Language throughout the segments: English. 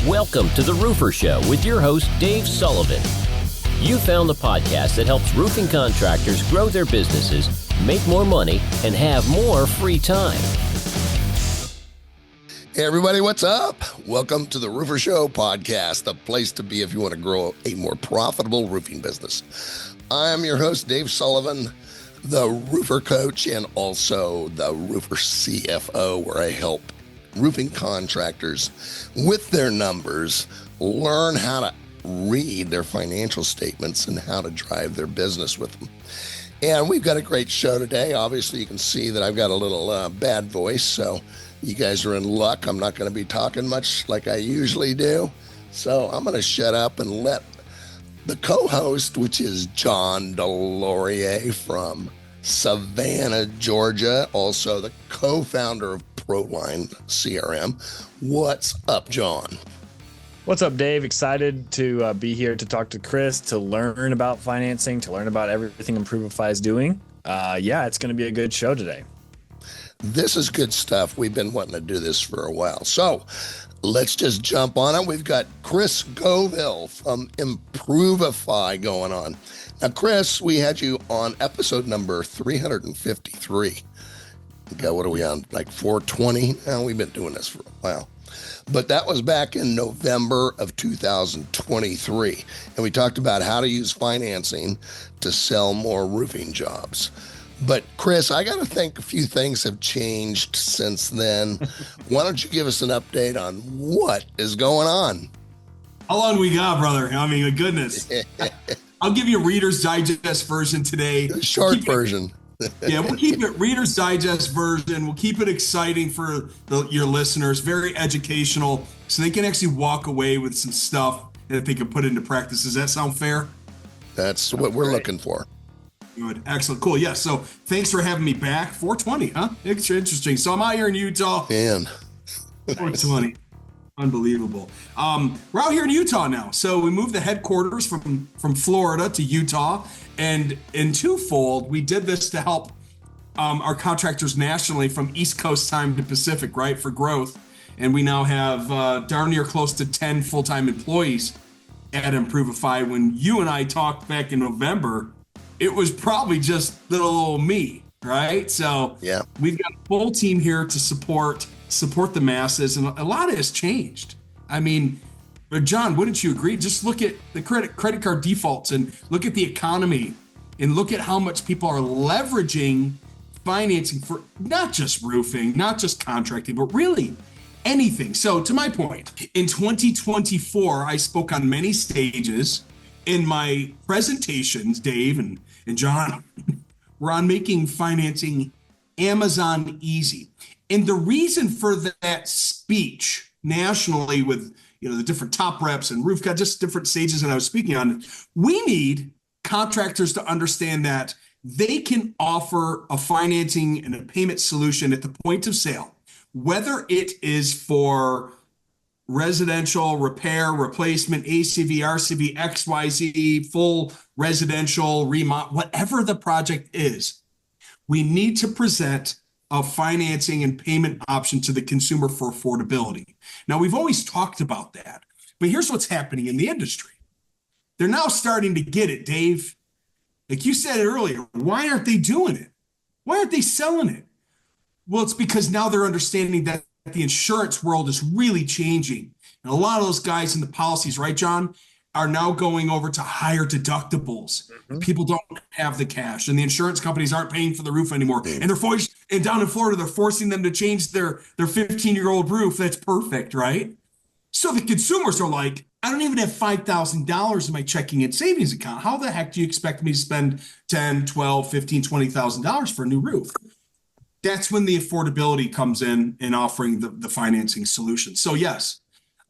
Welcome to The Roofer Show with your host, Dave Sullivan. You found the podcast that helps roofing contractors grow their businesses, make more money, and have more free time. Hey everybody, what's up? Welcome to the Roofer Show podcast, the place to be if you want to grow a more profitable roofing business. I am your host, Dave Sullivan, the roofer coach and also the roofer CFO, where I help roofing contractors with their numbers learn how to read their financial statements and how to drive their business with them. And we've got a great show today. Obviously, you can see that I've got a little bad voice, so you guys are in luck. I'm not going to be talking much like I usually do. So I'm going to shut up and let the co-host, which is John Delorier from Savannah, Georgia, also the co-founder of ProLine CRM. What's up, John? What's up, Dave? Excited to be here to talk to Chris, to learn about financing, to learn about everything ImproveFi is doing. It's going to be a good show today. This is good stuff. We've been wanting to do this for a while. So let's just jump on it. We've got Chris Goville from ImproveFi going on. Now, Chris, we had you on episode number 353. What are we on? Like 420? Now, we've been doing this for a while. But that was back in November of 2023. And we talked about how to use financing to sell more roofing jobs. But Chris, I got to think a few things have changed since then. Why don't you give us an update on what is going on? How long we got, brother? I mean, goodness. I'll give you a Reader's Digest version today. The short version. We'll keep it Reader's Digest version. We'll keep it exciting for your listeners, very educational, so they can actually walk away with some stuff that they can put into practice. Does that sound fair? That's what we're looking for. Good. Excellent. Cool. Yeah. So thanks for having me back. 420, huh? Extra interesting. So I'm out here in Utah. Man. 420. Unbelievable. We're out here in Utah now. So we moved the headquarters from Florida to Utah. And in twofold, we did this to help our contractors nationally from East Coast time to Pacific, right, for growth. And we now have darn near close to 10 full-time employees at ImproveFi. When you and I talked back in November, it was probably just little old me, right? So yeah, we've got a full team here to support the masses, and a lot has changed. I mean, John, wouldn't you agree? Just look at the credit card defaults and look at the economy and look at how much people are leveraging financing for not just roofing, not just contracting, but really anything. So to my point, in 2024, I spoke on many stages. In my presentations, Dave and John, we're on making financing Amazon easy. And the reason for that speech nationally with the different top reps and roof guys, just different stages that I was speaking on, we need contractors to understand that they can offer a financing and a payment solution at the point of sale, whether it is for residential repair, replacement, ACV, RCV, XYZ, full residential remodel, whatever the project is. We need to present a financing and payment option to the consumer for affordability. Now, we've always talked about that, but here's what's happening in the industry. They're now starting to get it, Dave. Like you said earlier, why aren't they doing it? Why aren't they selling it? Well, it's because now they're understanding that the insurance world is really changing. And a lot of those guys in the policies, right, John, are now going over to higher deductibles. Mm-hmm. People don't have the cash, and the insurance companies aren't paying for the roof anymore. Mm-hmm. And they're forced, and down in Florida, they're forcing them to change their 15-year-old roof. That's perfect, right? So the consumers are like, I don't even have $5,000 in my checking and savings account. How the heck do you expect me to spend $10, $12, $15, $20,000 for a new roof? That's when the affordability comes in offering the financing solution. So yes,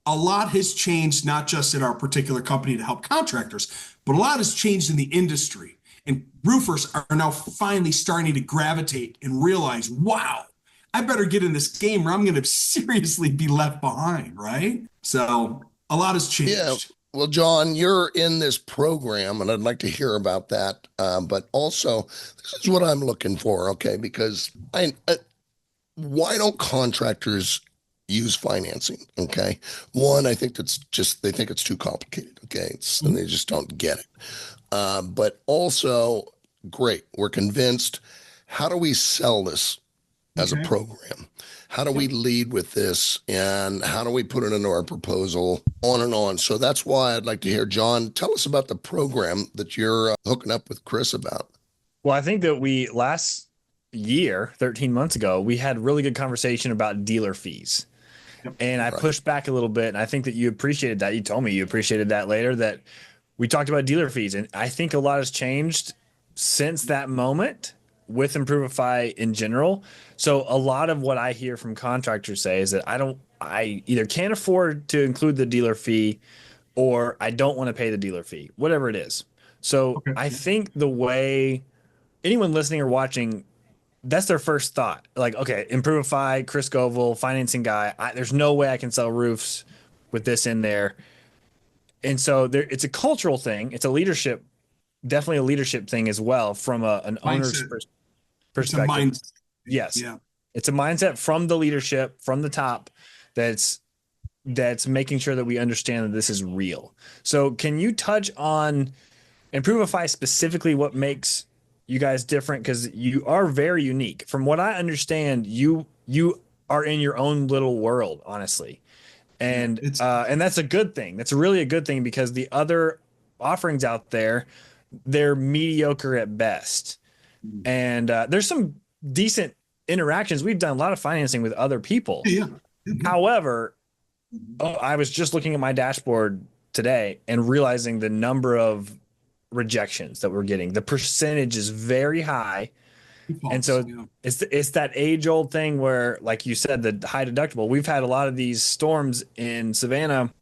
a lot has changed, not just in our particular company to help contractors, but a lot has changed in the industry. And roofers are now finally starting to gravitate and realize, wow, I better get in this game or I'm going to seriously be left behind, right? So a lot has changed. Yeah. Well, John, you're in this program, and I'd like to hear about that. But also, this is what I'm looking for, okay? Because why don't contractors use financing. Okay. One, I think they think it's too complicated. Okay. And they just don't get it. But also, great. We're convinced. How do we sell this as a program? How do we lead with this? And how do we put it into our proposal? On and on. So that's why I'd like to hear, John, tell us about the program that you're hooking up with Chris about. Well, I think that last year, 13 months ago, we had really good conversation about dealer fees. And I pushed back a little bit. And I think that you appreciated that. You told me you appreciated that later, that we talked about dealer fees. And I think a lot has changed since that moment with ImproveFi in general. So a lot of what I hear from contractors say is that I either can't afford to include the dealer fee, or I don't want to pay the dealer fee, whatever it is. So I think the way anyone listening or watching, that's their first thought. Like, okay, ImproveFi, Chris Govel, financing guy, there's no way I can sell roofs with this in there. And so it's a cultural thing. It's definitely a leadership thing as well from an owner's perspective. Yes. Yeah. It's a mindset from the leadership, from the top, that's making sure that we understand that this is real. So can you touch on ImproveFi specifically, what makes you guys different? Because you are very unique. From what I understand, you are in your own little world, honestly. And that's a good thing. That's really a good thing, because the other offerings out there, they're mediocre at best. And there's some decent interactions. We've done a lot of financing with other people. However, I was just looking at my dashboard today and realizing the number of rejections that we're getting. The percentage is very high. And so it's that age-old thing where, like you said, the high deductible. We've had a lot of these storms in Savannah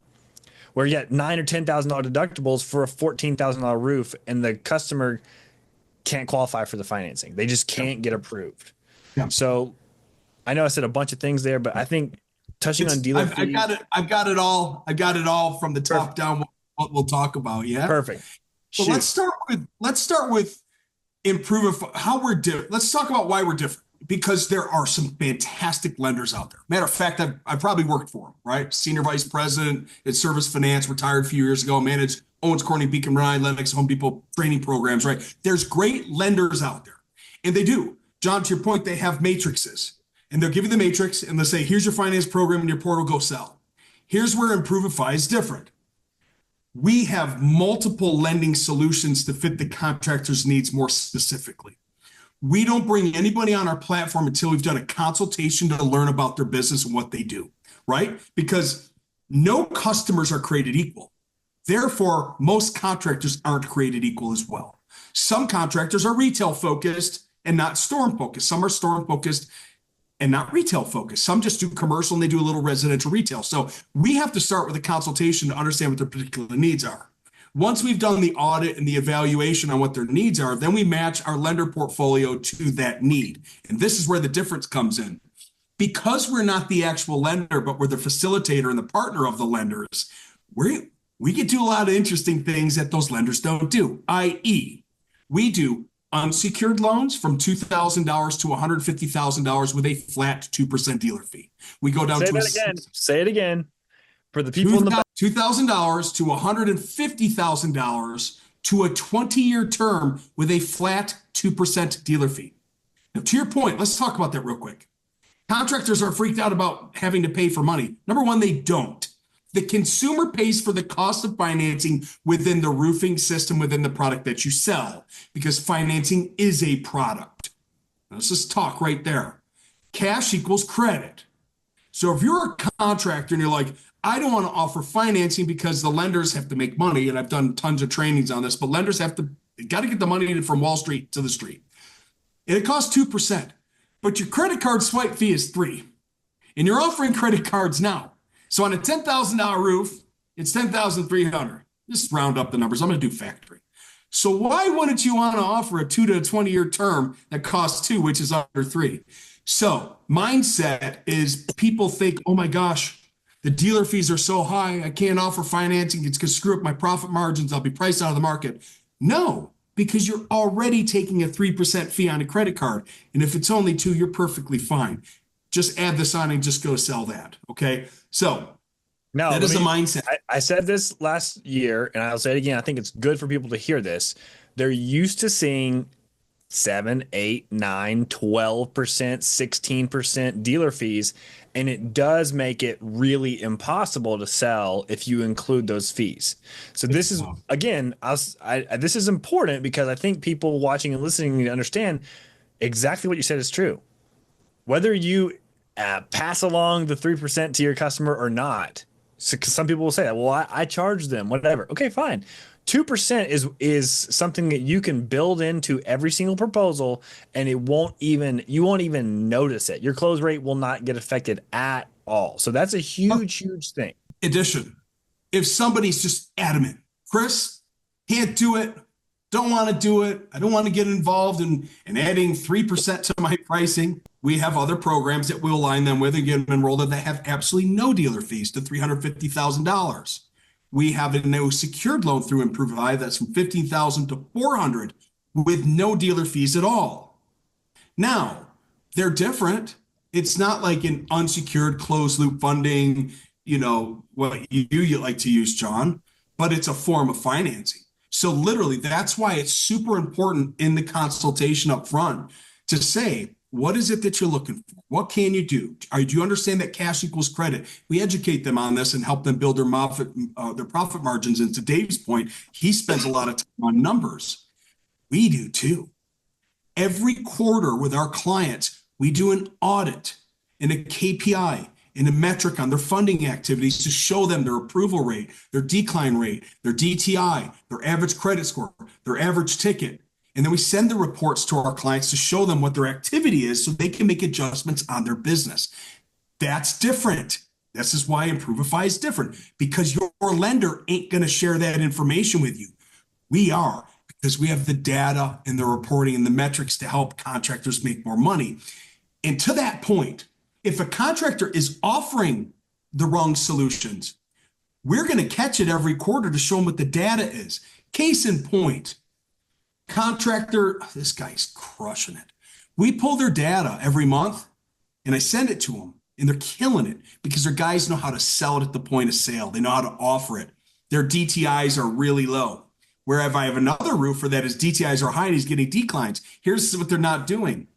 where you get $9,000 or $10,000 deductibles for a $14,000 roof, and the customer can't qualify for the financing. They just can't get approved. So I know I said a bunch of things there, but I think touching on dealer fees, I've got it all from the top down. What we'll talk about. Yeah. Perfect. So let's start with ImproveFi. How we're different. Let's talk about why we're different, because there are some fantastic lenders out there. Matter of fact, I've probably worked for them, right? Senior vice president at Service Finance, retired a few years ago, managed Owens Corning, Beacon Ryan, Lennox, Home Depot training programs, right? There's great lenders out there. And they do. John, to your point, they have matrices. And they'll give you the matrix and they'll say, here's your finance program in your portal, go sell. Here's where ImproveFi is different. We have multiple lending solutions to fit the contractor's needs more specifically. We don't bring anybody on our platform until we've done a consultation to learn about their business and what they do, right? Because no customers are created equal. Therefore, most contractors aren't created equal as well. Some contractors are retail focused and not storm focused. Some are storm focused and not retail focused. Some just do commercial and they do a little residential retail. So we have to start with a consultation to understand what their particular needs are. Once we've done the audit and the evaluation on what their needs are, then we match our lender portfolio to that need. And this is where the difference comes in. Because we're not the actual lender, but we're the facilitator and the partner of the lenders, we can do a lot of interesting things that those lenders don't do, i.e., we do unsecured loans from $2,000 to $150,000 with a flat 2% dealer fee. We go down Say it again. For the people in the back. $2,000 to $150,000 to a 20-year term with a flat 2% dealer fee. Now, to your point, let's talk about that real quick. Contractors are freaked out about having to pay for money. Number one, they don't. The consumer pays for the cost of financing within the roofing system, within the product that you sell, because financing is a product. Now, let's just talk right there. Cash equals credit. So if you're a contractor and you're like, I don't want to offer financing because the lenders have to make money, and I've done tons of trainings on this, but lenders got to get the money from Wall Street to the street. And it costs 2%, but your credit card swipe fee is 3%. And you're offering credit cards now. So on a $10,000 roof, it's $10,300. Just round up the numbers. I'm going to do factory. So why wouldn't you want to offer a 2 to 20-year term that costs 2, which is under 3? So mindset is people think, oh my gosh, the dealer fees are so high, I can't offer financing. It's going to screw up my profit margins. I'll be priced out of the market. No, because you're already taking a 3% fee on a credit card. And if it's only 2, you're perfectly fine. just add this on and just go sell that. Okay. So No, that is the mindset. I said this last year, and I'll say it again. I think it's good for people to hear this. They're used to seeing 7, 8, 9, 12%, 16% dealer fees. And it does make it really impossible to sell if you include those fees. So this is, again, this is important because I think people watching and listening need to understand exactly what you said is true. Whether you pass along the 3% to your customer or not, so, 'cause some people will say that, well, I charge them, whatever. Okay, fine. 2% is something that you can build into every single proposal, and you won't even notice it. Your close rate will not get affected at all. So that's a huge thing. Addition. If somebody's just adamant, Chris, can't do it, don't want to do it, I don't want to get involved in adding 3% to my pricing, we have other programs that we'll align them with and get them enrolled that have absolutely no dealer fees to $350,000. We have a no secured loan through ImproveFi that's from $15,000 to $400,000 with no dealer fees at all. Now, they're different. It's not like an unsecured closed loop funding, what you like to use, John, but it's a form of financing. So literally, that's why it's super important in the consultation up front to say, what is it that you're looking for? What can you do? Do you understand that cash equals credit? We educate them on this and help them build their profit margins. And to Dave's point, he spends a lot of time on numbers. We do too. Every quarter with our clients, we do an audit and a KPI and a metric on their funding activities to show them their approval rate, their decline rate, their DTI, their average credit score, their average ticket. And then we send the reports to our clients to show them what their activity is so they can make adjustments on their business. That's different. This is why ImproveFi is different, because your lender ain't going to share that information with you. We are, because we have the data and the reporting and the metrics to help contractors make more money. And to that point, if a contractor is offering the wrong solutions, we're going to catch it every quarter to show them what the data is. Case in point, contractor, this guy's crushing it. We pull their data every month and I send it to them and they're killing it because their guys know how to sell it at the point of sale. They know how to offer it. Their DTIs are really low. Where if I have another roofer that his DTIs are high and he's getting declines, here's what they're not doing.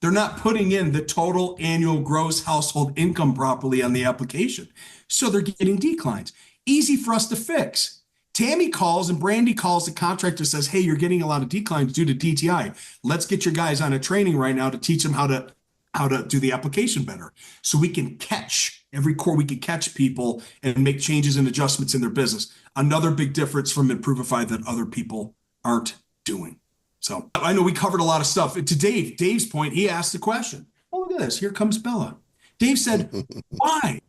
They're not putting in the total annual gross household income properly on the application. So they're getting declines. Easy for us to fix. Tammy calls and Brandy calls the contractor, says, hey, you're getting a lot of declines due to DTI. Let's get your guys on a training right now to teach them how to do the application better. So we can catch every quarter, we can catch people and make changes and adjustments in their business. Another big difference from ImproveFi that other people aren't doing. So I know we covered a lot of stuff. To Dave's point, he asked the question. Oh, look at this. Here comes Bella. Dave said, why?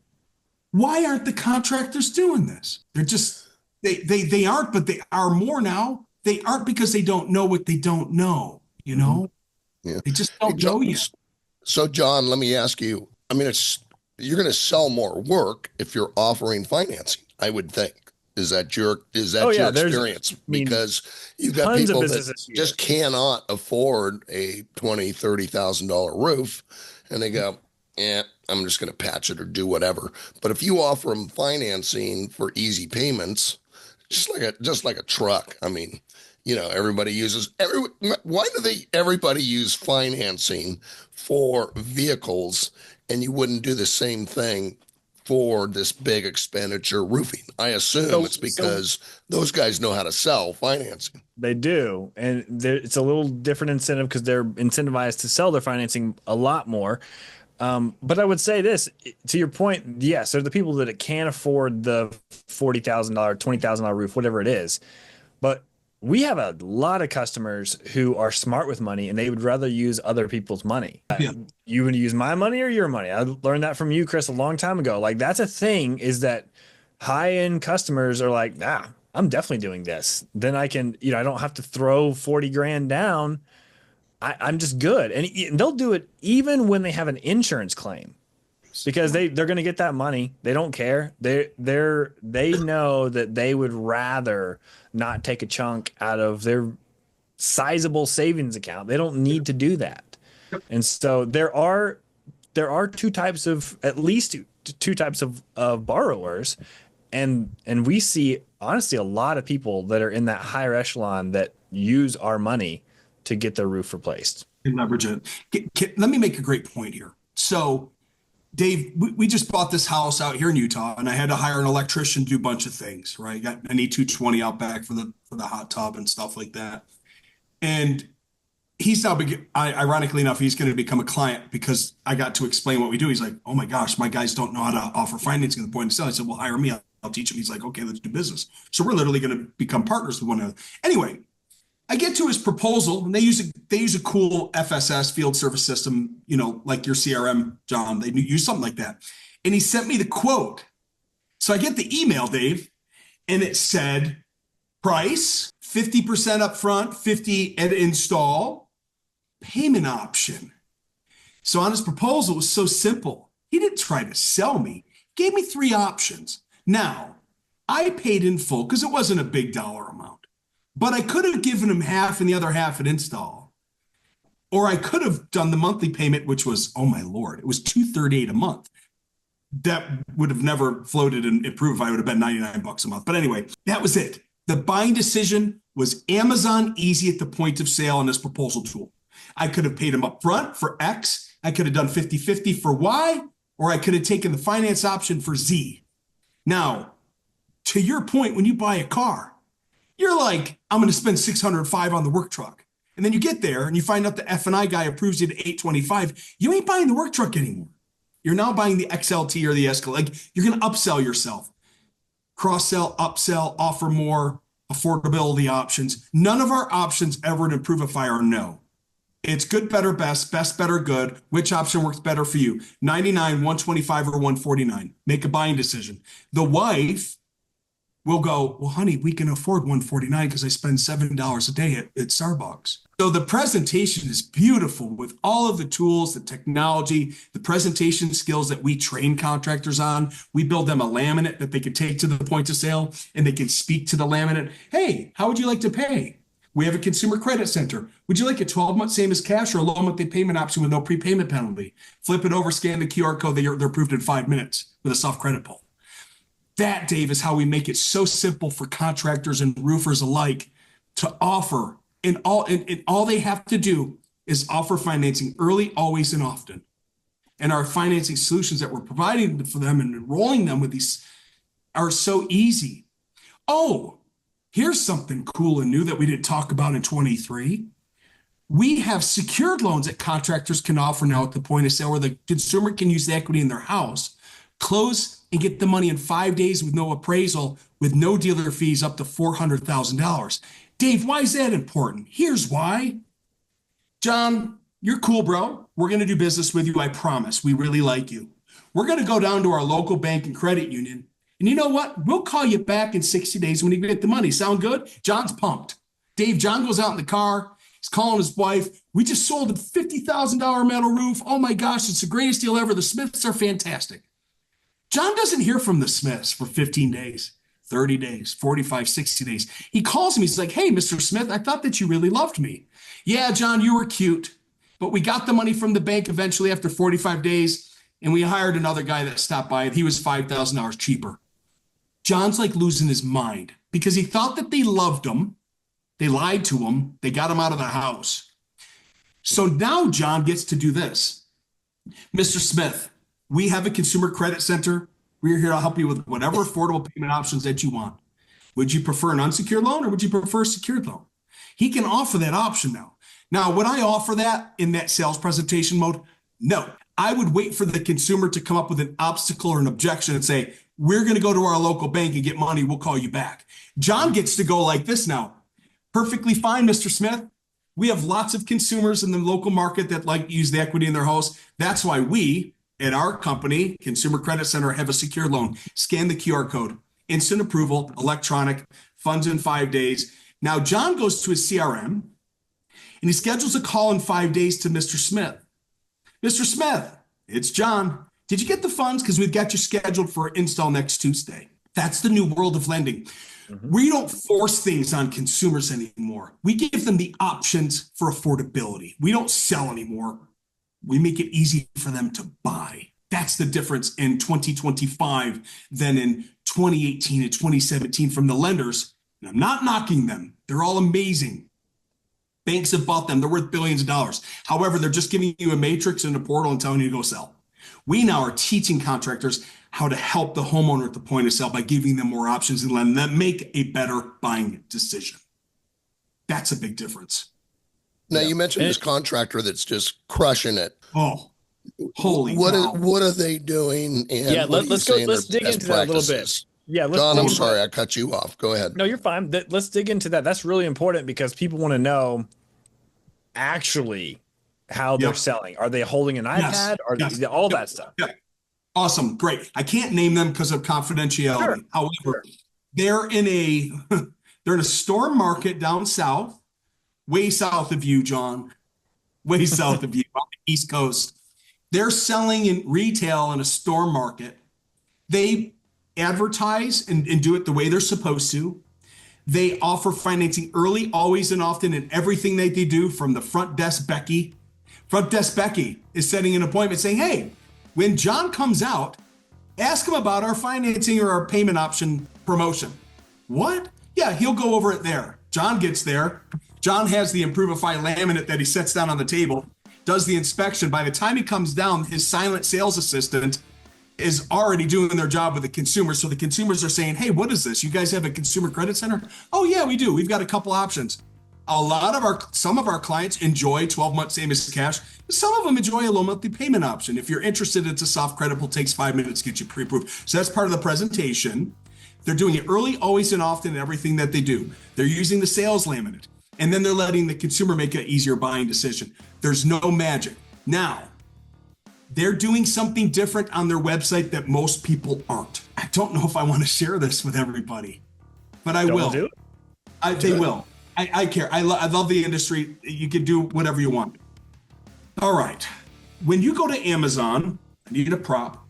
Why aren't the contractors doing this? They're just, they aren't, but they are more now. They aren't because they don't know what they don't know, Yeah. They just don't know yet. So John, let me ask you, you're going to sell more work if you're offering financing, I would think. Is that your experience? Because you've got people that just cannot afford a $20,000-$30,000 roof and they go, I'm just going to patch it or do whatever. But if you offer them financing for easy payments, just like a truck, everybody uses everybody use financing for vehicles, and you wouldn't do the same thing for this big expenditure roofing? I assume it's because those guys know how to sell financing. They do. And it's a little different incentive because they're incentivized to sell their financing a lot more. But I would say this, to your point, yes, they're the people that can't afford the $40,000, $20,000 roof, whatever it is. But we have a lot of customers who are smart with money and they would rather use other people's money. Yeah. You want to use my money or your money? I learned that from you, Chris, a long time ago. Like, that's a thing, is that high-end customers are like, I'm definitely doing this. Then I can, I don't have to throw 40 grand down. I'm just good. And they'll do it even when they have an insurance claim, because they're going to get that money. They don't care. They know that they would rather not take a chunk out of their sizable savings account. They don't need to do that. And so there are there are at least two types of borrowers. And we see, honestly, a lot of people that are in that higher echelon that use our money to get their roof replaced. And leverage it. Let me make a great point here. So, Dave, we just bought this house out here in Utah, and I had to hire an electrician to do a bunch of things, right? Got an E220 out back for the hot tub and stuff like that. And he's now, ironically enough, he's going to become a client because I got to explain what we do. He's like, oh my gosh, my guys don't know how to offer financing at the point of sale. I said, well, hire me. I'll teach him. He's like, okay, let's do business. So we're literally going to become partners with one another. Anyway, I get to his proposal, and they use a cool FSS, field service system, like your CRM, John. They use something like that. And he sent me the quote. So I get the email, Dave, and it said, price, 50% up front, 50% at install, payment option. So on his proposal, it was so simple. He didn't try to sell me. He gave me 3 options. Now, I paid in full because it wasn't a big dollar amount. But I could have given him half and the other half at install. Or I could have done the monthly payment, which was, oh my Lord, it was $238 a month. That would have never floated in ImproveFi. It would have been $99 a month. But anyway, that was it. The buying decision was Amazon easy at the point of sale on this proposal tool. I could have paid him up front for X. I could have done 50-50 for Y, or I could have taken the finance option for Z. Now, to your point, when you buy a car, you're like, I'm going to spend $605 on the work truck. And then you get there and you find out the F&I guy approves you to $825. You ain't buying the work truck anymore. You're now buying the XLT or the Escalade. Like, you're going to upsell yourself. Cross-sell, upsell, offer more affordability options. None of our options ever in ImproveFi are no. It's good, better, best, better, good. Which option works better for you? 99, 125, or 149. Make a buying decision. The wife will go, well, honey, we can afford 149 because I spend $7 a day at Starbucks. So the presentation is beautiful with all of the tools, the technology, the presentation skills that we train contractors on. We build them a laminate that they can take to the point of sale, and they can speak to the laminate. Hey, how would you like to pay? We have a consumer credit center. Would you like a 12-month same as cash or a low monthly payment option with no prepayment penalty? Flip it over, scan the QR code. They're approved in 5 minutes with a soft credit pull. That, Dave, is how we make it so simple for contractors and roofers alike to offer. And all they have to do is offer financing early, always, and often. And our financing solutions that we're providing for them and enrolling them with these are so easy. Oh, here's something cool and new that we didn't talk about in 23. We have secured loans that contractors can offer now at the point of sale where the consumer can use the equity in their house, close and get the money in 5 days with no appraisal, with no dealer fees up to $400,000. Dave, why is that important? Here's why. John, you're cool, bro. We're going to do business with you. I promise. We really like you. We're going to go down to our local bank and credit union. And you know what? We'll call you back in 60 days when you get the money. Sound good? John's pumped. Dave, John goes out in the car. He's calling his wife. We just sold a $50,000 metal roof. Oh my gosh, it's the greatest deal ever. The Smiths are fantastic. John doesn't hear from the Smiths for 15 days, 30 days, 45, 60 days. He calls me. He's like, hey, Mr. Smith, I thought that you really loved me. Yeah, John, you were cute. But we got the money from the bank eventually after 45 days, and we hired another guy that stopped by, and he was $5,000 cheaper. John's like losing his mind because he thought that they loved him. They lied to him. They got him out of the house. So now John gets to do this. Mr. Smith, we have a consumer credit center. We're here to help you with whatever affordable payment options that you want. Would you prefer an unsecured loan or would you prefer a secured loan? He can offer that option now. Now, would I offer that in that sales presentation mode? No. I would wait for the consumer to come up with an obstacle or an objection and say, we're going to go to our local bank and get money. We'll call you back. John gets to go like this now. Perfectly fine, Mr. Smith. We have lots of consumers in the local market that like to use the equity in their house. That's why we, at our company, Consumer Credit Center, have a secure loan. Scan the QR code, instant approval, electronic, funds in 5 days. Now, John goes to his CRM and he schedules a call in 5 days to Mr. Smith. Mr. Smith, it's John. Did you get the funds? Because we've got you scheduled for install next Tuesday. That's the new world of lending. Mm-hmm. We don't force things on consumers anymore. We give them the options for affordability. We don't sell anymore. We make it easy for them to buy. That's the difference in 2025 than in 2018 and 2017 from the lenders. And I'm not knocking them. They're all amazing. Banks have bought them. They're worth billions of dollars. However, they're just giving you a matrix and a portal and telling you to go sell. We now are teaching contractors how to help the homeowner at the point of sale by giving them more options and letting them make a better buying decision. That's a big difference. Now, you mentioned this contractor that's just crushing it. Oh, holy what are they doing? And let's dig into that a little bit. Yeah, John, I'm sorry, I cut you off. Go ahead. No, you're fine. Let's dig into that. That's really important because people want to know actually how they're selling. Are they holding an iPad? All that stuff? Yeah. Awesome. Great. I can't name them because of confidentiality. Sure. However, they're in a store market down south, way south of you, John, way south of you on the East Coast. They're selling in retail in a store market. They advertise and do it the way they're supposed to. They offer financing early, always and often in everything that they do, from the front desk Becky. Front desk Becky is setting an appointment saying, hey, when John comes out, ask him about our financing or our payment option promotion. What? Yeah, he'll go over it there. John gets there. John has the ImproveFi laminate that he sets down on the table, does the inspection. By the time he comes down, his silent sales assistant is already doing their job with the consumer. So the consumers are saying, hey, what is this? You guys have a consumer credit center? Oh yeah, we do. We've got a couple options. Some of our clients enjoy 12-month same as cash. Some of them enjoy a low monthly payment option. If you're interested, it's a soft creditable, takes 5 minutes to get you pre-approved. So that's part of the presentation. They're doing it early, always and often in everything that they do. They're using the sales laminate, and then they're letting the consumer make an easier buying decision. There's no magic. Now, they're doing something different on their website that most people aren't. I don't know if I want to share this with everybody, but I will. Do it. They will. I care. I love the industry. You can do whatever you want. All right. When you go to Amazon, I need a prop,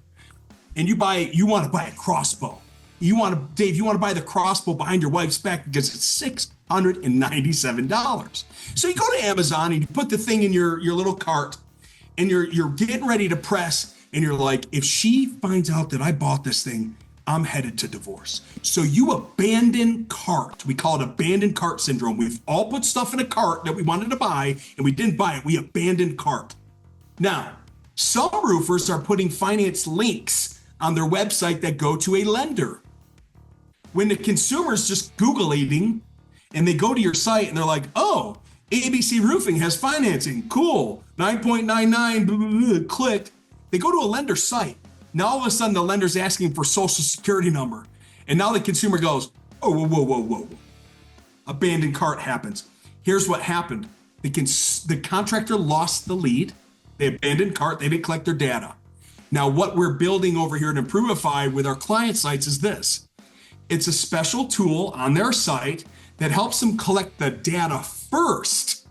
and you want to buy a crossbow. Dave, you want to buy the crossbow behind your wife's back because it's $697. So you go to Amazon and you put the thing in your little cart, and you're getting ready to press, and you're like, if she finds out that I bought this thing, I'm headed to divorce. So you abandon cart. We call it abandoned cart syndrome. We've all put stuff in a cart that we wanted to buy and we didn't buy it. We abandoned cart. Now, some roofers are putting finance links on their website that go to a lender. When the consumer's just Googling and they go to your site and they're like, oh, ABC Roofing has financing. Cool. 9.99, click. They go to a lender site. Now all of a sudden the lender's asking for social security number. And now the consumer goes, oh, whoa. Abandoned cart happens. Here's what happened. The contractor lost the lead. They abandoned cart. They didn't collect their data. Now what we're building over here at ImproveFi with our client sites is this. It's a special tool on their site that helps them collect the data first.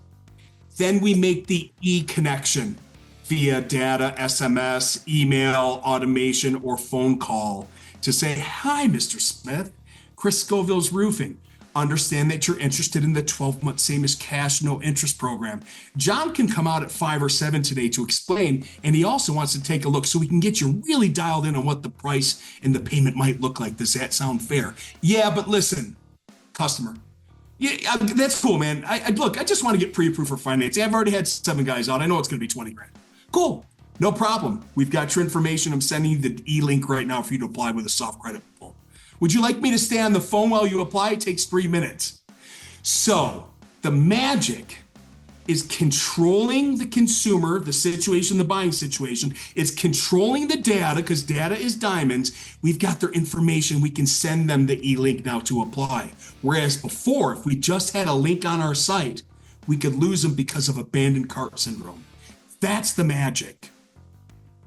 Then we make the e-connection via data, SMS, email, automation, or phone call to say, hi, Mr. Smith, Chris Scoville's Roofing. Understand that you're interested in the 12-month same as cash, no interest program. John can come out at 5 or 7 today to explain, and he also wants to take a look so we can get you really dialed in on what the price and the payment might look like. Does that sound fair? Yeah, but listen, customer. Yeah, that's cool, man. I just want to get pre-approved for financing. I've already had 7 guys out. I know it's going to be 20 grand. Cool. No problem. We've got your information. I'm sending you the e-link right now for you to apply with a soft credit pull. Would you like me to stay on the phone while you apply? It takes 3 minutes. So the magic is controlling the consumer, the situation, the buying situation. It's controlling the data because data is diamonds. We've got their information. We can send them the e-link now to apply. Whereas before, if we just had a link on our site, we could lose them because of abandoned cart syndrome. That's the magic.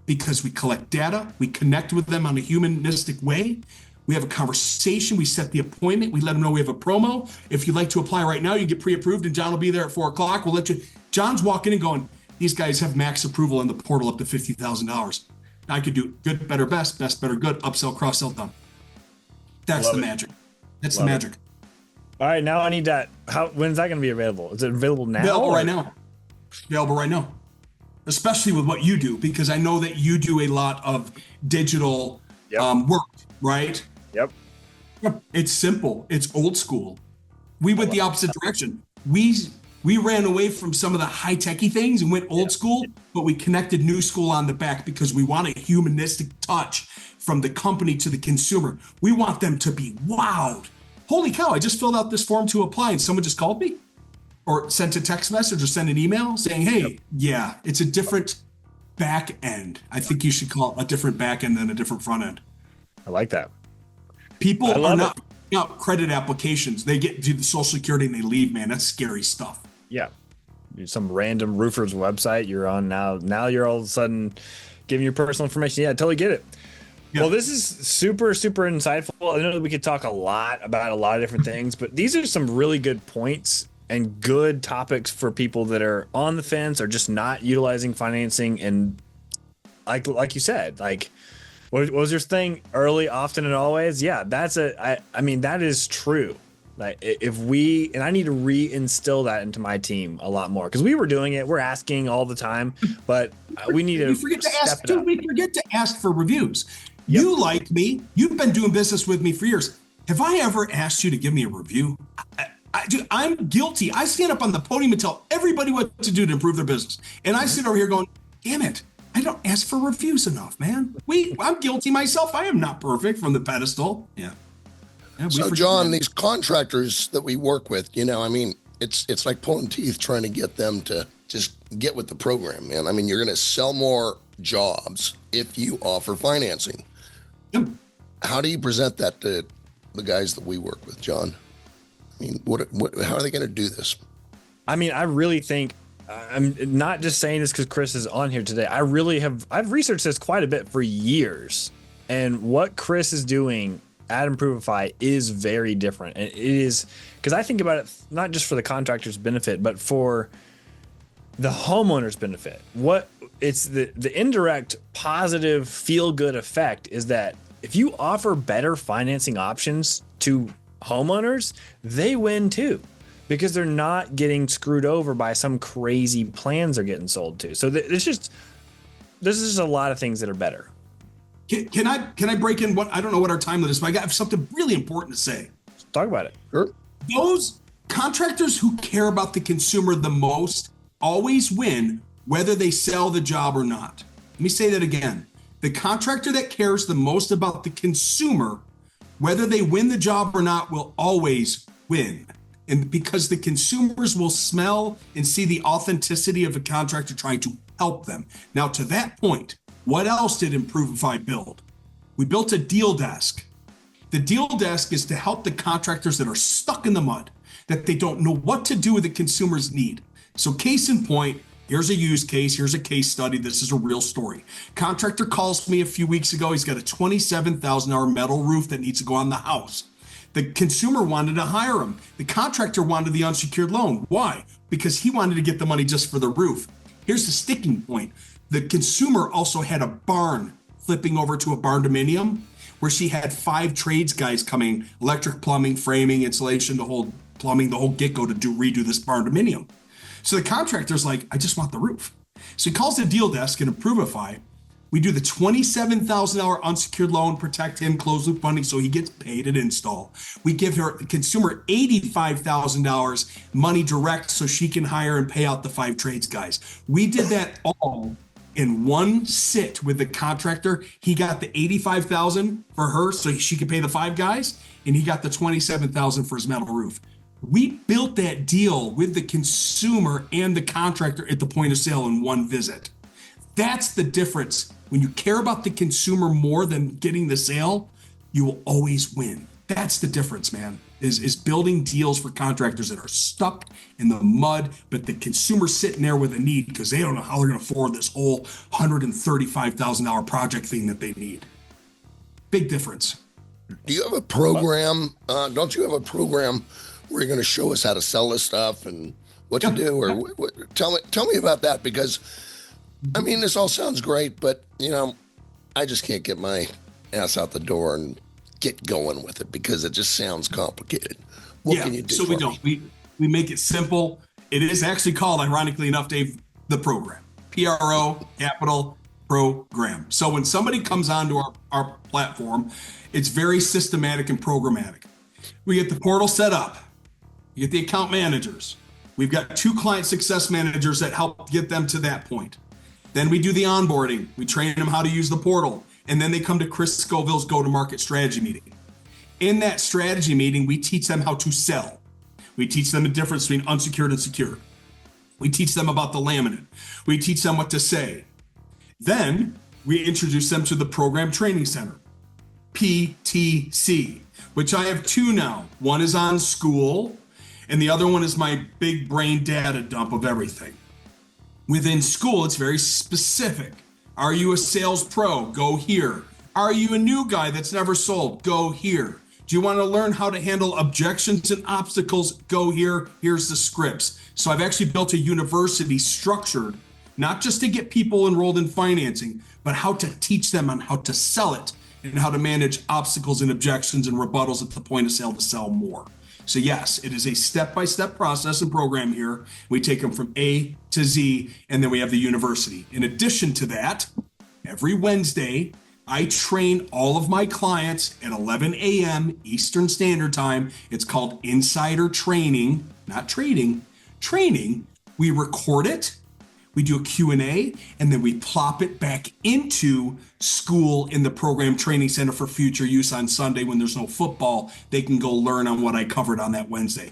Because we collect data, we connect with them on a humanistic way. We have a conversation, we set the appointment, we let them know we have a promo. If you'd like to apply right now, you get pre-approved and John will be there at 4 o'clock. We'll let you. John's walking in going, these guys have max approval in the portal up to $50,000. I could do good, better, best, better, good, upsell, cross-sell, done. That's the magic. That's the magic. All right, now I need that. When's that going to be available? Is it available now? Available right now. Available right now. especially with what you do, because I know that you do a lot of digital work, right? Yep. It's simple. It's old school. We went the opposite direction. We ran away from some of the high-techy things and went old school, but we connected new school on the back because we want a humanistic touch from the company to the consumer. We want them to be wowed. Holy cow, I just filled out this form to apply and someone just called me or sent a text message or sent an email saying, hey, it's a different back end. I think you should call it a different back end than a different front end. I like that. People are not out credit applications. They get to the Social Security and they leave, man. That's scary stuff. Yeah. Some random roofer's website you're on now. Now you're all of a sudden giving your personal information. Yeah, I totally get it. Yeah. Well, this is super, super insightful. I know that we could talk a lot about a lot of different things, but these are some really good points and good topics for people that are on the fence or just not utilizing financing. And like you said, like, what was your thing? Early, often, and always? Yeah, I mean, that is true. Like, and I need to reinstill that into my team a lot more, because we were doing it. We're asking all the time, but we need to. We forget to ask for reviews. Yep. You like me. You've been doing business with me for years. Have I ever asked you to give me a review? I'm guilty. I stand up on the podium and tell everybody what to do to improve their business. And I sit over here going, damn it, I don't ask for reviews enough, man. I'm guilty myself. I am not perfect from the pedestal. Yeah. So, John, these contractors that we work with, I mean, it's like pulling teeth trying to get them to just get with the program, man. I mean, you're going to sell more jobs if you offer financing. Yep. How do you present that to the guys that we work with, John? I mean, how are they going to do this? I mean, I really think, I'm not just saying this because Chris is on here today. I've researched this quite a bit for years. And what Chris is doing at ImproveFi is very different. And it is, because I think about it not just for the contractor's benefit, but for the homeowner's benefit. It's the indirect positive feel-good effect is that if you offer better financing options to homeowners, they win too, because they're not getting screwed over by some crazy plans they're getting sold to. So there's just a lot of things that are better. Can I break in I don't know what our time limit is, but I got something really important to say. Talk about it. Sure. Those contractors who care about the consumer the most always win, whether they sell the job or not. Let me say that again. The contractor that cares the most about the consumer, whether they win the job or not, will always win. And because the consumers will smell and see the authenticity of a contractor trying to help them. Now, to that point, what else did ImproveFi build? We built a deal desk. The deal desk is to help the contractors that are stuck in the mud, that they don't know what to do with the consumer's need. So case in point, here's a use case. Here's a case study. This is a real story. Contractor calls me a few weeks ago. He's got a $27,000 metal roof that needs to go on the house. The consumer wanted to hire him. The contractor wanted the unsecured loan. Why? Because he wanted to get the money just for the roof. Here's the sticking point. The consumer also had a barn flipping over to a barn dominium where she had 5 trades guys coming, electric, plumbing, framing, insulation, the whole plumbing, the whole get-go to redo this barn dominium. So the contractor's like, I just want the roof. So he calls the deal desk and ImproveFi. We do the $27,000 unsecured loan, protect him, closed loop funding, so he gets paid at install. We give the consumer $85,000 money direct so she can hire and pay out the 5 trades guys. We did that all in one sit with the contractor. He got the $85,000 for her so she could pay the 5 guys, and he got the $27,000 for his metal roof. We built that deal with the consumer and the contractor at the point of sale in one visit. That's the difference. When you care about the consumer more than getting the sale, you will always win. That's the difference, man, is building deals for contractors that are stuck in the mud, but the consumer's sitting there with a need because they don't know how they're going to afford this whole $135,000 project thing that they need. Big difference. Do you have a program? Don't you have a program where you're going to show us how to sell this stuff and what to do? Or tell me about that, because I mean, this all sounds great, but I just can't get my ass out the door and get going with it because it just sounds complicated. What can you do? So we don't. We make it simple. It is actually called, ironically enough, Dave, the program. PRO Capital Program. So when somebody comes onto our platform, it's very systematic and programmatic. We get the portal set up. You get the account managers. We've got 2 client success managers that help get them to that point. Then we do the onboarding. We train them how to use the portal. And then they come to Chris Scoville's go-to-market strategy meeting. In that strategy meeting, we teach them how to sell. We teach them the difference between unsecured and secured. We teach them about the laminate. We teach them what to say. Then we introduce them to the Program Training Center, PTC, which I have 2 now. One is on school, and the other one is my big brain data dump of everything. Within school, it's very specific. Are you a sales pro? Go here. Are you a new guy that's never sold? Go here. Do you want to learn how to handle objections and obstacles? Go here. Here's the scripts. So I've actually built a university structured, not just to get people enrolled in financing, but how to teach them on how to sell it and how to manage obstacles and objections and rebuttals at the point of sale to sell more. So yes, it is a step-by-step process and program here. We take them from A to Z, and then we have the university. In addition to that, every Wednesday, I train all of my clients at 11 a.m. Eastern Standard Time. It's called Insider Training, not trading, training. We record it. We do a Q&A, and then we plop it back into school in the Program Training Center for future use on Sunday when there's no football. They can go learn on what I covered on that Wednesday.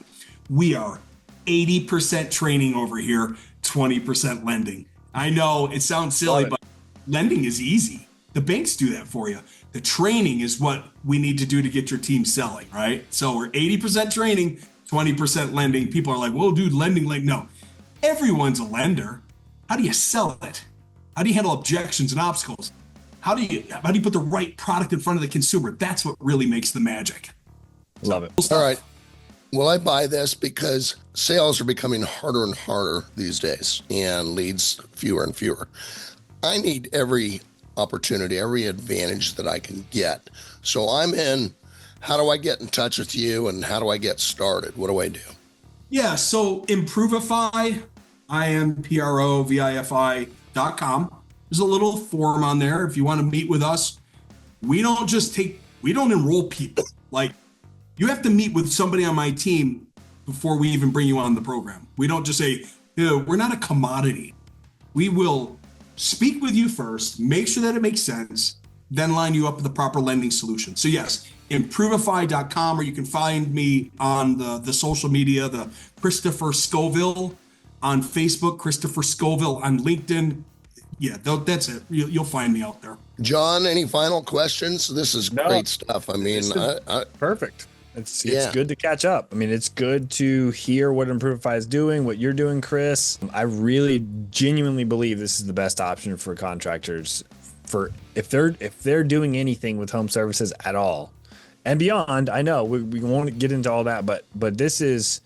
We are 80% training over here, 20% lending. I know it sounds silly, but lending is easy. The banks do that for you. The training is what we need to do to get your team selling, right? So we're 80% training, 20% lending. People are like, well, dude, lending, like, no. Everyone's a lender. How do you sell it? How do you handle objections and obstacles? How do you put the right product in front of the consumer? That's what really makes the magic. Love it. All right. Well, I buy this because sales are becoming harder and harder these days and leads fewer and fewer. I need every opportunity, every advantage that I can get. So I'm in. How do I get in touch with you and how do I get started? What do I do? Yeah, so ImproveFi, ImproveFi.com. There's a little form on there if you want to meet with us. We don't enroll people. Like, you have to meet with somebody on my team before we even bring you on the program. We don't just say, we're not a commodity. We will speak with you first, make sure that it makes sense, then line you up with the proper lending solution. So yes, ImproveFi.com, or you can find me on the social media, the Christopher Scoville on Facebook, Christopher Scoville on LinkedIn. Yeah, that's it. You'll find me out there. John, any final questions? This is great stuff. I mean, perfect. It's good to catch up. I mean, it's good to hear what ImproveFi is doing, what you're doing, Chris. I really genuinely believe this is the best option for contractors for if they're doing anything with home services at all and beyond. I know we won't get into all that, but this is,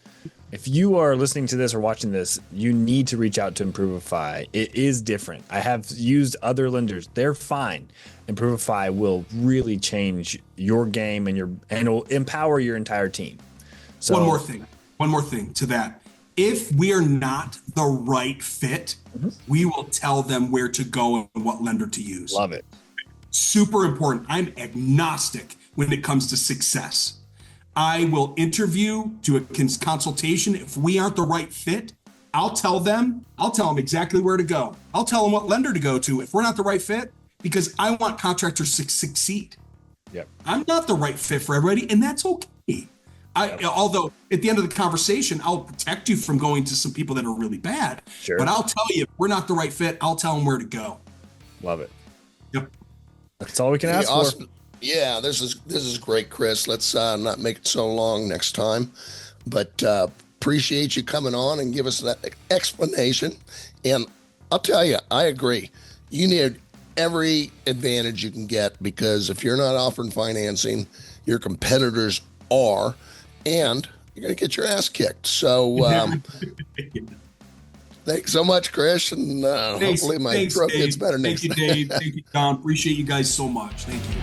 if you are listening to this or watching this, you need to reach out to ImproveFi. It is different. I have used other lenders. They're fine. ImproveFi will really change your game and it will empower your entire team. So one more thing to that. If we are not the right fit, we will tell them where to go and what lender to use. Love it. Super important. I'm agnostic when it comes to success. I will interview, do a consultation. If we aren't the right fit, I'll tell them exactly where to go. I'll tell them what lender to go to if we're not the right fit, because I want contractors to succeed. Yep. I'm not the right fit for everybody, and that's okay. Although at the end of the conversation, I'll protect you from going to some people that are really bad. Sure. But I'll tell you, if we're not the right fit, I'll tell them where to go. Love it. Yep. That's all we can ask awesome. for. Yeah, this is great, Chris. Let's not make it so long next time, but appreciate you coming on and give us that explanation. And I'll tell you, I agree. You need every advantage you can get, because if you're not offering financing, your competitors are, and you're going to get your ass kicked. So thanks so much, Chris, and hopefully my throat gets better next time. Thank you, Dave. Thank you, Tom. Appreciate you guys so much. Thank you.